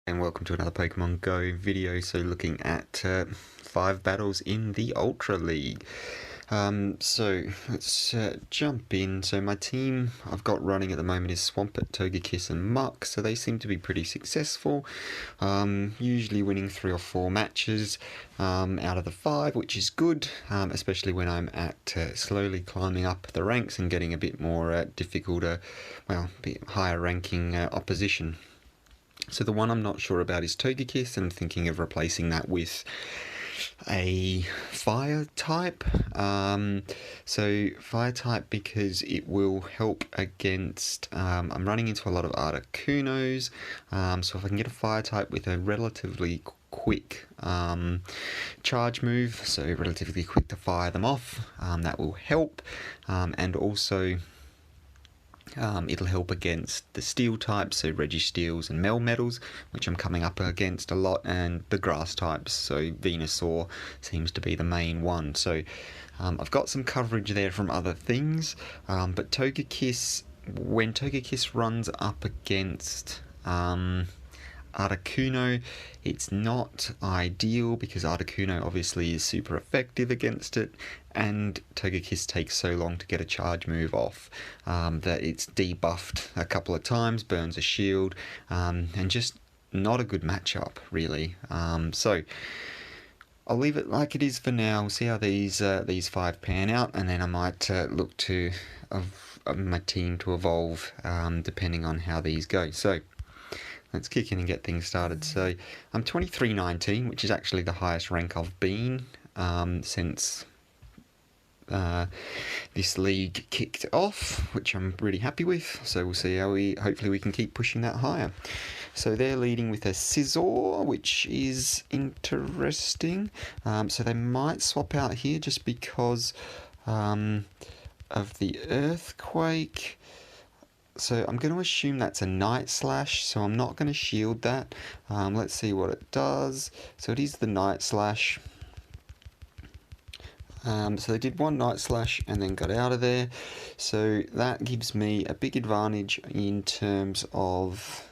And welcome to another Pokemon Go video. So looking at 5 battles in the Ultra League. So let's jump in. So my team I've got running at the moment is Swampert, Togekiss and Muk. So they seem to be pretty successful, usually winning 3 or 4 matches out of the 5, which is good, especially when I'm at slowly climbing up the ranks and getting a bit more difficult, a bit higher ranking opposition. So the one I'm not sure about is Togekiss, and I'm thinking of replacing that with a fire type. So fire type because it will help against, I'm running into a lot of Articunos, so if I can get a fire type with a relatively quick charge move, so relatively quick to fire them off, that will help, and also it'll help against the steel types, so Registeels and Melmetals, which I'm coming up against a lot, and the grass types, so Venusaur seems to be the main one. So I've got some coverage there from other things, but Togekiss, when Togekiss runs up against Articuno, it's not ideal because Articuno obviously is super effective against it, and Togekiss takes so long to get a charge move off that it's debuffed a couple of times, burns a shield, and just not a good matchup really. So I'll leave it like it is for now. We'll see how these 5 pan out, and then I might look to my team to evolve depending on how these go. So let's kick in and get things started. So I'm 23-19, which is actually the highest rank I've been since this league kicked off, which I'm really happy with. So we'll see how hopefully we can keep pushing that higher. So they're leading with a Scizor, which is interesting. So they might swap out here just because of the Earthquake. So I'm going to assume that's a Night Slash, so I'm not going to shield that. Let's see what it does. So it is the Night Slash. So they did one Night Slash and then got out of there. So that gives me a big advantage in terms of,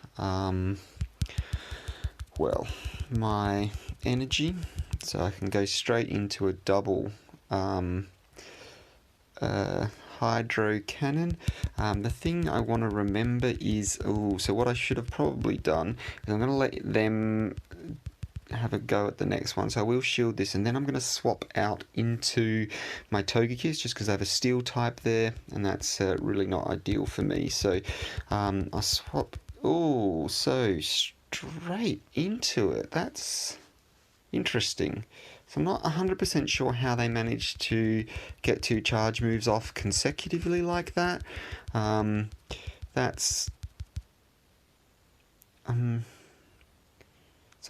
my energy. So I can go straight into a double Hydro Cannon. The thing I want to remember is, so what I should have probably done is I'm going to let them have a go at the next one. So I will shield this, and then I'm going to swap out into my Togekiss just because I have a steel type there, and that's really not ideal for me. So I swap. Oh, so straight into it. That's interesting. So I'm not 100% sure how they managed to get 2 charge moves off consecutively like that. So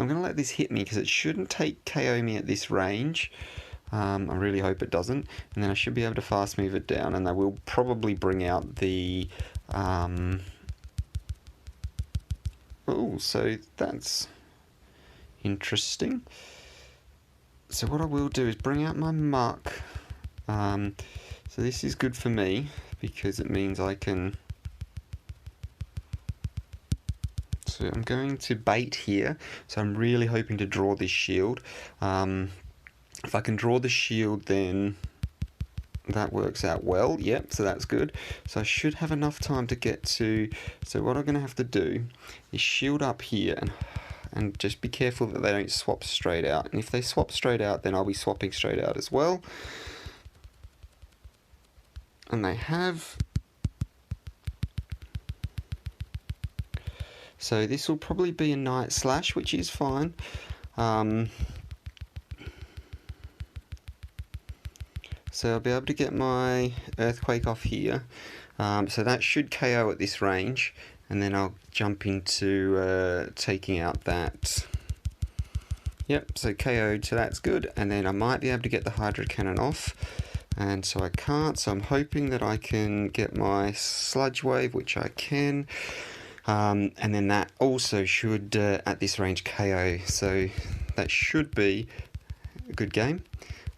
I'm going to let this hit me because it shouldn't KO me at this range. I really hope it doesn't. And then I should be able to fast move it down, and they will probably bring out the... so that's interesting. So what I will do is bring out my Muk. So this is good for me because it means I can... So I'm going to bait here. So I'm really hoping to draw this shield. If I can draw the shield, then that works out well. Yep, so that's good. So I should have enough time to get to... So what I'm going to have to do is shield up here and just be careful that they don't swap straight out. And if they swap straight out, then I'll be swapping straight out as well. And they have. So this will probably be a Night Slash, which is fine. So I'll be able to get my Earthquake off here. So that should KO at this range. And then I'll jump into taking out that. Yep, so KO'd, so that's good. And then I might be able to get the Hydro Cannon off. And so I can't, so I'm hoping that I can get my Sludge Wave, which I can. And then that also should, at this range, KO. So that should be a good game.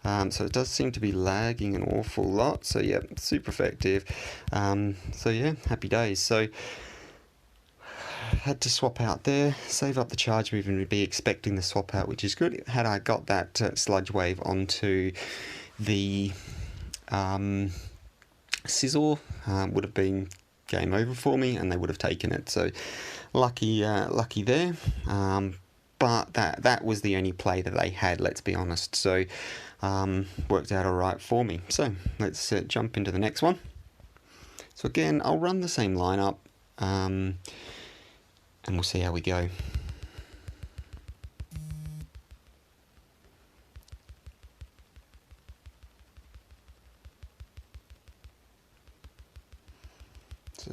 So it does seem to be lagging an awful lot. So yeah, super effective. So yeah, happy days. So had to swap out there, save up the charge move, and would be expecting the swap out, which is good. Had I got that Sludge Wave onto the Scizor, would have been game over for me, and they would have taken it. So lucky there. But that was the only play that they had, let's be honest. So worked out all right for me. So let's jump into the next one. So again, I'll run the same lineup, and we'll see how we go. So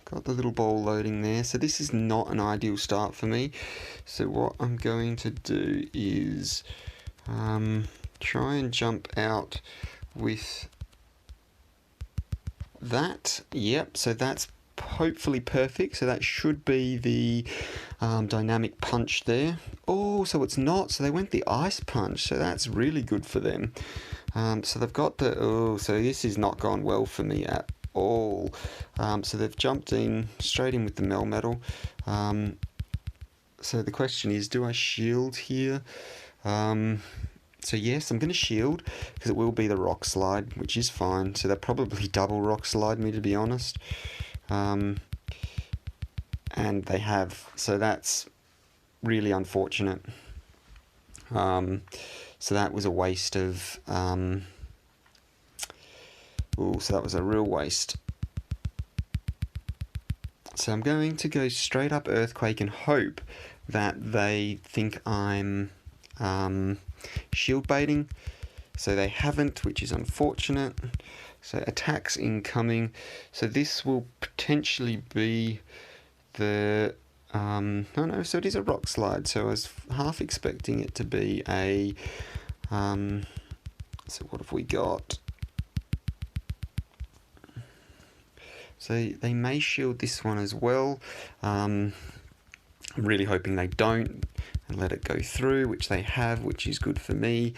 got the little ball loading there. So this is not an ideal start for me. So what I'm going to do is try and jump out with that. Yep, so that's hopefully perfect. So that should be the dynamic punch there. Oh, so it's not. So they went the ice punch. So that's really good for them. So they've got the... Oh, so this has not gone well for me at all. So they've jumped in straight in with the Melmetal. So the question is, do I shield here? So yes, I'm going to shield, because it will be the Rock Slide, which is fine. So they'll probably double Rock Slide me, to be honest. And they have. So that's really unfortunate. So that was a waste of... so that was a real waste. So I'm going to go straight up Earthquake and hope that they think I'm shield baiting. So they haven't, which is unfortunate. So attacks incoming. So this will potentially be the... no, so it is a Rock Slide. So I was half expecting it to be a... so what have we got? So they may shield this one as well. I'm really hoping they don't and let it go through, which they have, which is good for me.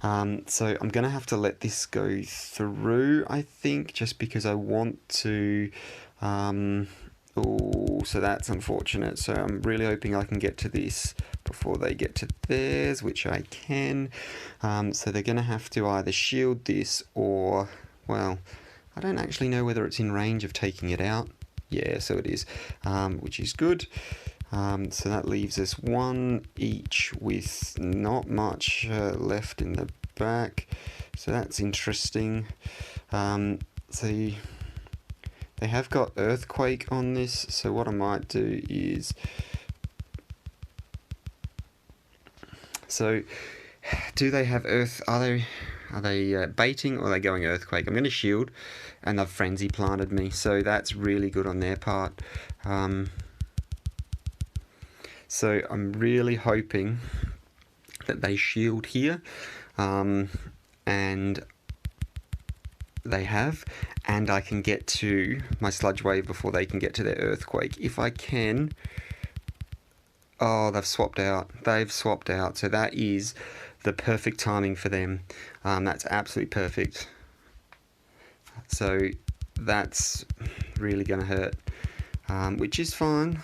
So I'm going to have to let this go through, I think, just because I want to... so that's unfortunate. So I'm really hoping I can get to this before they get to theirs, which I can. So they're going to have to either shield this or, well, I don't actually know whether it's in range of taking it out. Yeah, so it is, which is good. So that leaves us one each with not much left in the back. So that's interesting. So they have got Earthquake on this. So what I might do is... So do they have Earth? Are they baiting, or are they going Earthquake? I'm going to shield, and they've Frenzy Planted me, so that's really good on their part. So I'm really hoping that they shield here, and they have, and I can get to my Sludge Wave before they can get to their Earthquake. If I can... Oh, they've swapped out. So that is the perfect timing for them. That's absolutely perfect. So that's really going to hurt, which is fine.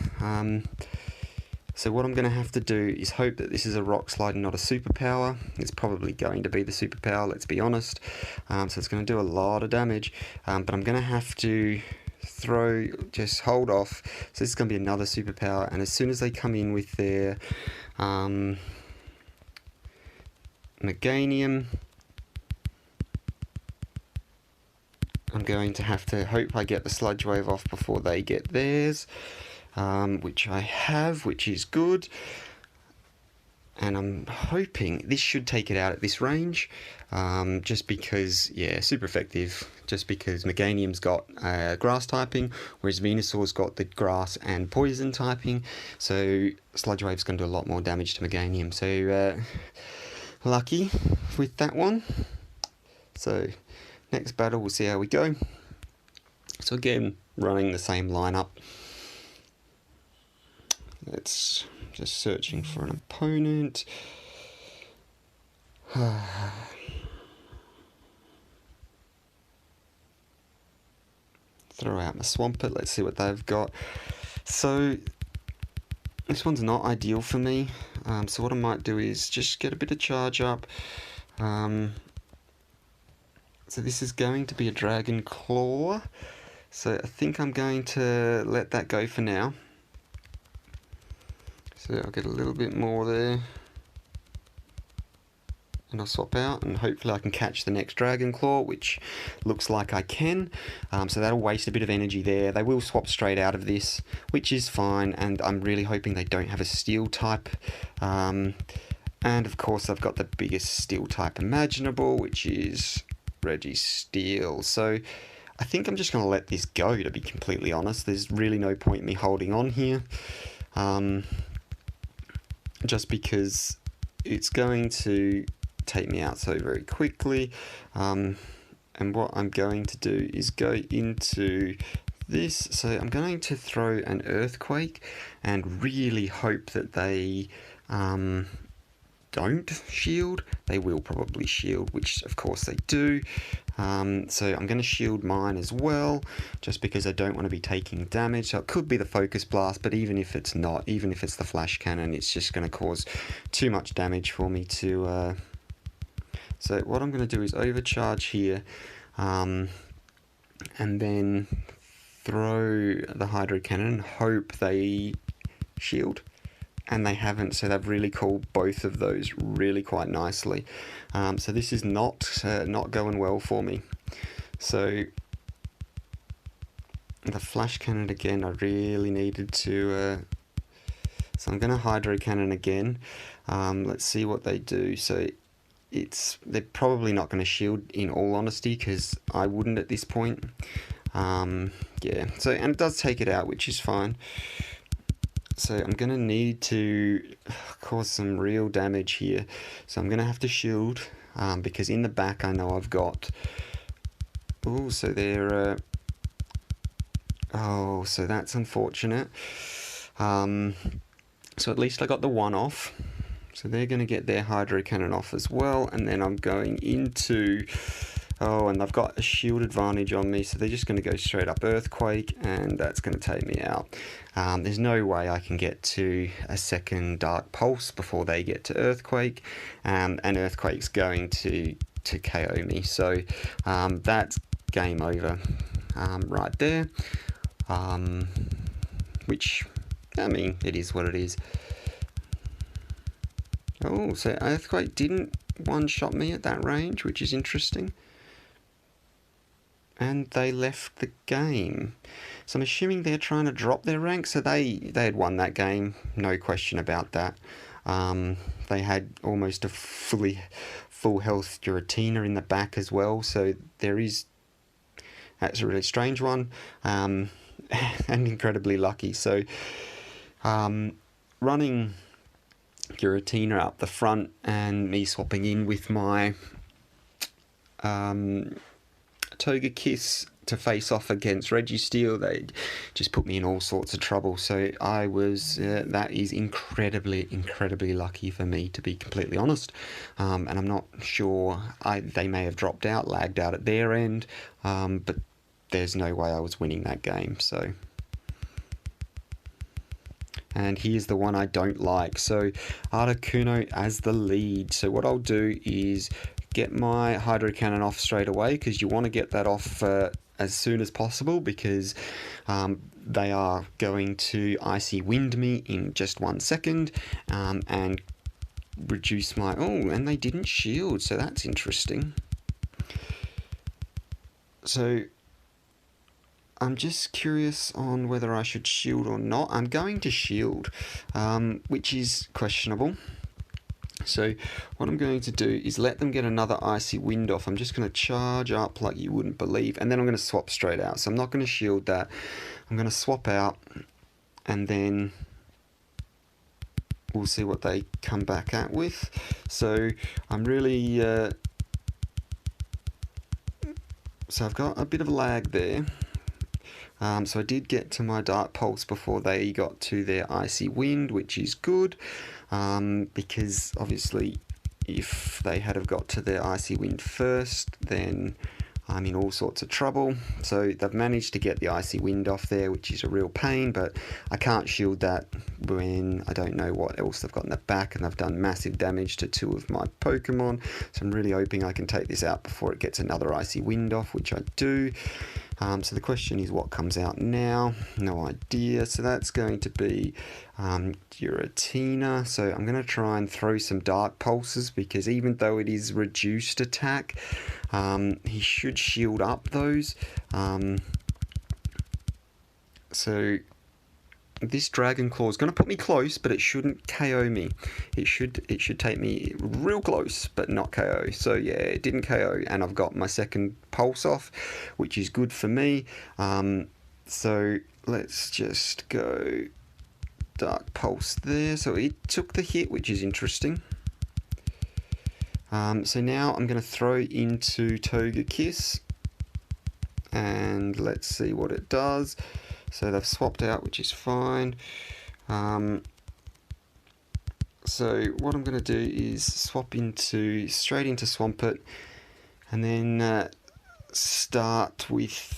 So what I'm going to have to do is hope that this is a Rock Slide and not a Superpower. It's probably going to be the Superpower, let's be honest. So it's going to do a lot of damage, but I'm going to have to just hold off. So this is going to be another Superpower, and as soon as they come in with their Meganium, I'm going to have to hope I get the Sludge Wave off before they get theirs, which I have, which is good. And I'm hoping this should take it out at this range, just because, yeah, super effective, just because Meganium's got grass typing, whereas Venusaur's got the grass and poison typing, so Sludge Wave's going to do a lot more damage to Meganium, so lucky with that one. So next battle, we'll see how we go. So again, running the same lineup. Let's... just searching for an opponent. Throw out my Swampert. Let's see what they've got. So This one's not ideal for me, so what I might do is just get a bit of charge up. So this is going to be a Dragon Claw, so I think I'm going to let that go for now. So I'll get a little bit more there, and I'll swap out, and hopefully I can catch the next Dragon Claw, which looks like I can. So that'll waste a bit of energy there. They will swap straight out of this, which is fine, and I'm really hoping they don't have a Steel type. And of course I've got the biggest Steel type imaginable, which is Registeel. So I think I'm just going to let this go, to be completely honest. There's really no point in me holding on here. Just because it's going to take me out so very quickly, and what I'm going to do is go into this. So I'm going to throw an Earthquake and really hope that they don't shield. They will probably shield, which of course they do. So I'm going to shield mine as well, just because I don't want to be taking damage. So it could be the Focus Blast, but even if it's not, even if it's the Flash Cannon, it's just going to cause too much damage for me to... So what I'm going to do is overcharge here, and then throw the Hydro Cannon and hope they shield. And they haven't, so they've really called both of those really quite nicely. So this is not going well for me. So the Flash Cannon again, I really needed to... so I'm going to Hydro Cannon again. Let's see what they do. So they're probably not going to shield, in all honesty, because I wouldn't at this point. Yeah, so, and it does take it out, which is fine. So I'm going to need to cause some real damage here. So I'm going to have to shield, because in the back I know I've got... Oh, so they're... oh, so that's unfortunate. So at least I got the one off. So they're going to get their Hydro Cannon off as well. And then I'm going into... Oh, and I've got a shield advantage on me, so they're just going to go straight up Earthquake, and that's going to take me out. There's no way I can get to a second Dark Pulse before they get to Earthquake, and Earthquake's going to KO me. So that's game over right there, which, I mean, it is what it is. Oh, so Earthquake didn't one-shot me at that range, which is interesting. And they left the game. So I'm assuming they're trying to drop their rank. So they had won that game, no question about that. They had almost a full health Giratina in the back as well. So that's a really strange one, and incredibly lucky. So running Giratina up the front and me swapping in with my Togekiss to face off against Registeel, they just put me in all sorts of trouble. So I was, that is incredibly lucky for me, to be completely honest. And I'm not sure, they may have dropped out, lagged out at their end, but there's no way I was winning that game. So, and here's the one I don't like. So Articuno as the lead. So what I'll do is get my Hydro Cannon off straight away, because you want to get that off as soon as possible, because they are going to Icy Wind me in just 1 second, and reduce my... Oh, and they didn't shield, so that's interesting. So I'm just curious on whether I should shield or not. I'm going to shield, which is questionable. So what I'm going to do is let them get another Icy Wind off. I'm just going to charge up like you wouldn't believe, and then I'm going to swap straight out. So I'm not going to shield that. I'm going to swap out, and then we'll see what they come back at with. So I'm really... so I've got a bit of a lag there. So I did get to my Dark Pulse before they got to their Icy Wind, which is good, because obviously if they had have got to their Icy Wind first, then I'm in all sorts of trouble. So they've managed to get the Icy Wind off there, which is a real pain, but I can't shield that when I don't know what else they've got in the back, and they've done massive damage to 2 of my Pokemon. So I'm really hoping I can take this out before it gets another Icy Wind off, which I do. So the question is, what comes out now? No idea. So that's going to be Giratina. So I'm going to try and throw some Dark Pulses, because even though it is reduced attack, he should shield up those. So this Dragon Claw is going to put me close, but it shouldn't KO me. It should take me real close, but not KO. So yeah, it didn't KO, and I've got my second pulse off, which is good for me. So let's just go Dark Pulse there. So it took the hit, which is interesting. So now I'm going to throw into Togekiss, and let's see what it does. So they've swapped out, which is fine. So what I'm going to do is swap straight into Swampert, and then start with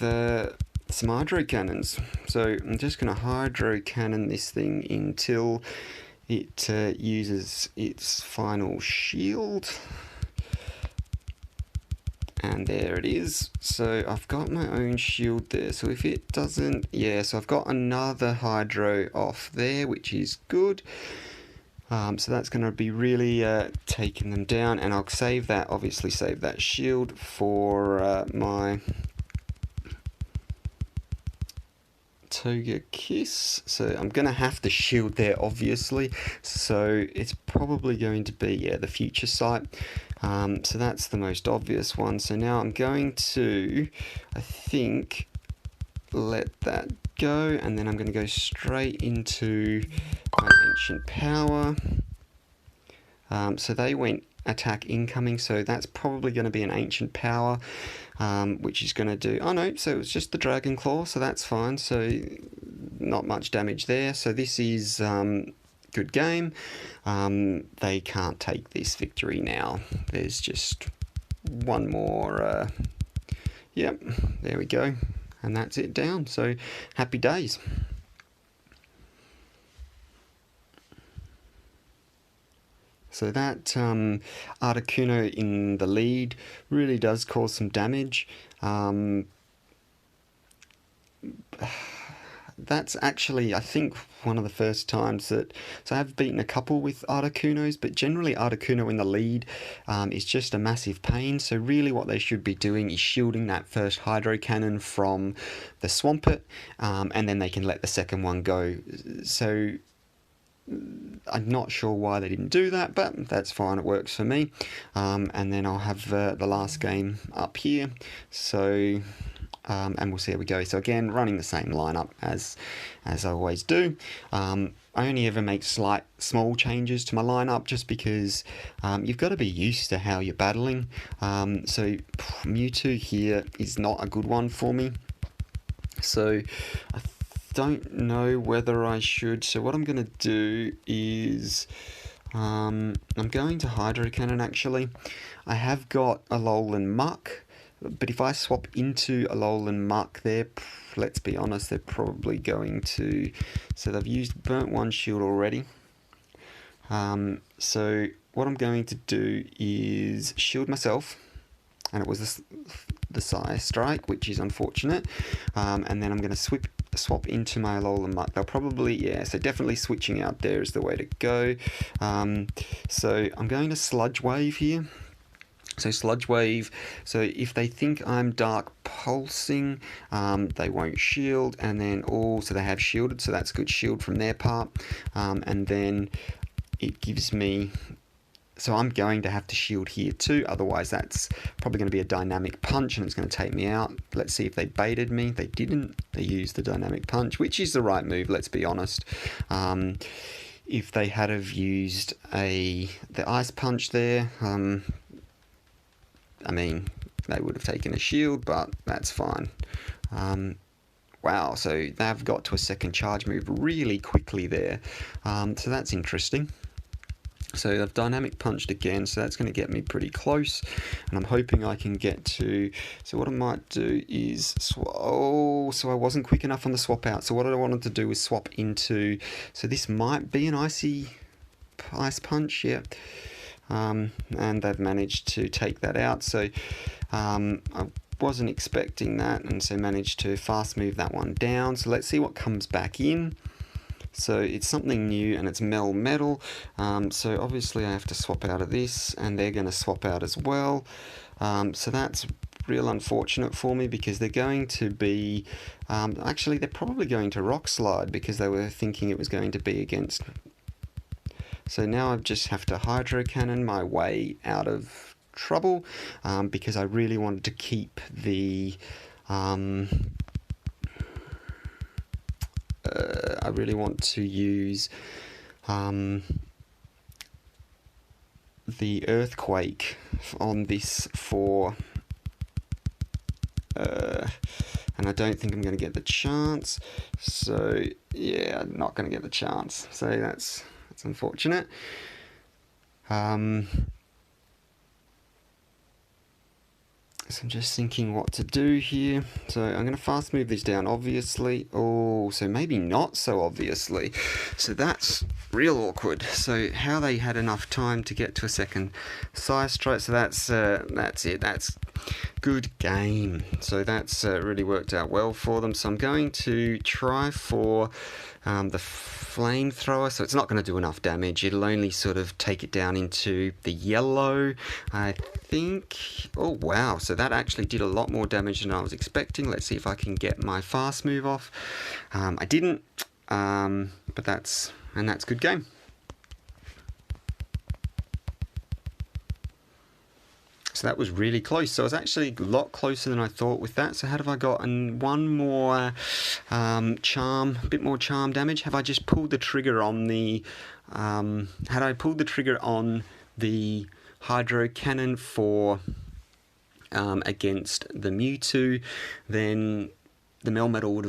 some Hydro Cannons. So I'm just going to Hydro Cannon this thing until it uses its final shield. And there it is. So I've got my own shield there. So if it doesn't, yeah, so I've got another Hydro off there, which is good. So that's going to be really taking them down, and I'll obviously save that shield for my Togekiss. So I'm going to have to shield there, obviously. So it's probably going to be, yeah, the Future Sight. So that's the most obvious one. So now I'm going to, I think, let that go, and then I'm going to go straight into my Ancient Power. So they went attack incoming, so that's probably going to be an Ancient Power, which is going to do, oh no, so it was just the Dragon Claw, so that's fine, so not much damage there. So this is good game. They can't take this victory now. There's just one more, yep, there we go, and that's it down. So happy days. So that Articuno in the lead really does cause some damage. That's actually, I think, one of the first times that... So I have beaten a couple with Articunos, but generally Articuno in the lead is just a massive pain. So really what they should be doing is shielding that first Hydro Cannon from the Swampert, and then they can let the second one go. So I'm not sure why they didn't do that, but that's fine, it works for me. And then I'll have the last game up here. So... and we'll see how we go. So again, running the same lineup as I always do. I only ever make small changes to my lineup, just because you've got to be used to how you're battling. So Mewtwo here is not a good one for me. So I don't know whether I should. So what I'm going to do is... I'm going to Hydro Cannon actually. I have got Alolan Muk, but if I swap into Alolan Muk there, let's be honest, they're probably going to... So they've used Burnt 1 Shield already. So what I'm going to do is shield myself, and it was the Psy Strike, which is unfortunate. And then I'm going to swap into my Alolan Muk. They'll probably, yeah, so definitely switching out there is the way to go. So I'm going to Sludge Wave here. So Sludge Wave, so if they think I'm Dark Pulsing, they won't shield, and then, so they have shielded, so that's good shield from their part. And then it gives me... So I'm going to have to shield here too, otherwise that's probably going to be a Dynamic Punch and it's going to take me out. Let's see if they baited me. They didn't. They used the Dynamic Punch, which is the right move, let's be honest. If they had have used the Ice Punch there, I mean, they would have taken a shield, but that's fine. Wow, so they've got to a second charge move really quickly there. So that's interesting. So they've dynamic punched again, so that's going to get me pretty close, and I'm hoping I can get to. So what I might do is so I wasn't quick enough on the swap out. So what I wanted to do is swap into. So this might be an ice punch, yeah. And they've managed to take that out. So I wasn't expecting that, and so managed to fast move that one down. So let's see what comes back in. So it's something new, and it's metal. So obviously I have to swap out of this, and they're going to swap out as well. So that's real unfortunate for me, because they're going to be... actually, they're probably going to Rock Slide, because they were thinking it was going to be against... So now I just have to Hydro Cannon my way out of trouble, because I really wanted to keep the... I really want to use the Earthquake on this for... and I don't think I'm going to get the chance. So, yeah, I'm not going to get the chance. So that's unfortunate. So I'm just thinking what to do here. So I'm going to fast move this down, obviously. Oh, so maybe not so obviously. So that's real awkward. So how they had enough time to get to a second size strike. So that's it. That's good game. So that's really worked out well for them. So I'm going to try for the flamethrower. So it's not going to do enough damage. It'll only sort of take it down into the yellow, I think. Oh, wow. So that actually did a lot more damage than I was expecting. Let's see if I can get my fast move off. I didn't, but that's good game. So that was really close. So I was actually a lot closer than I thought with that. So have I got one more charm, a bit more charm damage? Have I just pulled the trigger on the... had I pulled the trigger on the Hydro Cannon for against the Mewtwo, then the Melmetal would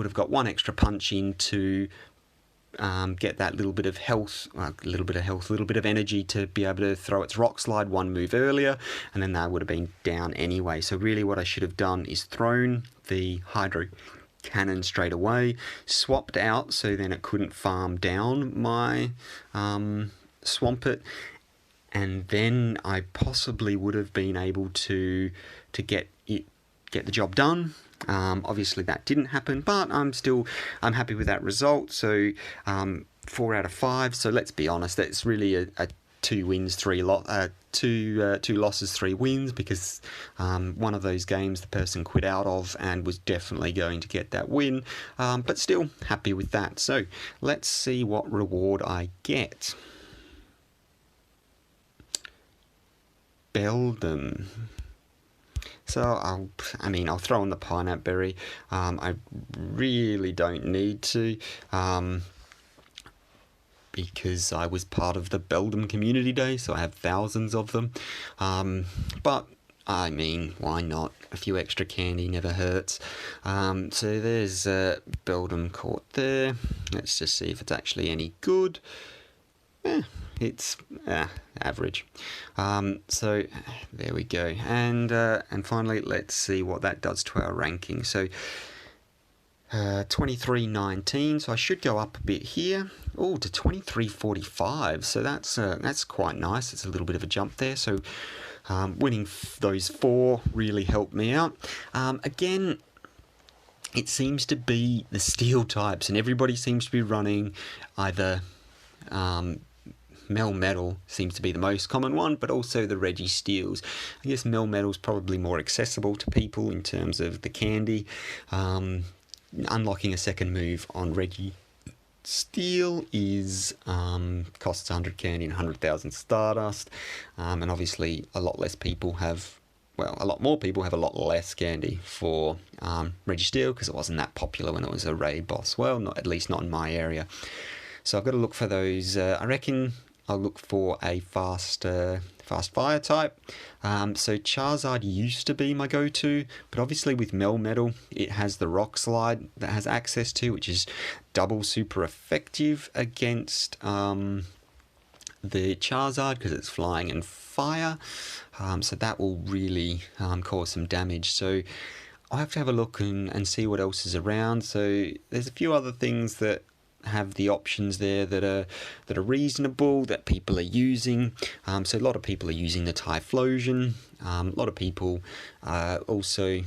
have got one extra punch in to get that little bit of energy to be able to throw its Rock Slide one move earlier, and then that would have been down anyway. So really what I should have done is thrown the Hydro Cannon straight away, swapped out so then it couldn't farm down my Swampert, and then I possibly would have been able to get the job done. Obviously that didn't happen, but I'm happy with that result. So 4 out of 5. So let's be honest, that's really a 2 wins, 3 2 losses, 3 wins, because one of those games the person quit out of and was definitely going to get that win, but still happy with that. So let's see what reward I get. Beldum. So I'll throw in the Pineapple Berry. I really don't need to, because I was part of the Beldum Community Day, so I have thousands of them. But why not? A few extra candy never hurts. So there's Beldum caught there. Let's just see if it's actually any good. It's average. So there we go. And finally, let's see what that does to our ranking. So 23.19. So I should go up a bit here. Oh, to 23.45. So that's quite nice. It's a little bit of a jump there. So winning those 4 really helped me out. Again, it seems to be the steel types, and everybody seems to be running either Melmetal seems to be the most common one, but also the Registeels. I guess Melmetal's probably more accessible to people in terms of the candy. Unlocking a second move on Registeel is costs 100 candy and 100,000 Stardust, and obviously a lot more people have a lot less candy for Registeel, because it wasn't that popular when it was a raid boss. Well, at least not in my area. So I've got to look for those. I reckon I'll look for a fast fire type. So Charizard used to be my go-to, but obviously with Melmetal, it has the Rock Slide that has access to, which is double super effective against the Charizard because it's flying and fire, so that will really cause some damage. So I'll have to have a look and see what else is around. So there's a few other things that have the options there that are reasonable, that people are using. So a lot of people are using the Typhlosion. A lot of people also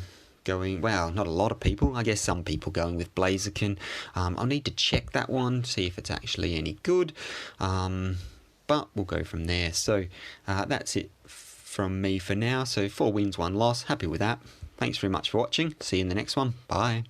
going, well, not a lot of people, I guess some people going with Blaziken. I'll need to check that one, see if it's actually any good, but we'll go from there. So that's it from me for now. So 4 wins, 1 loss, happy with that. Thanks very much for watching, see you in the next one, bye.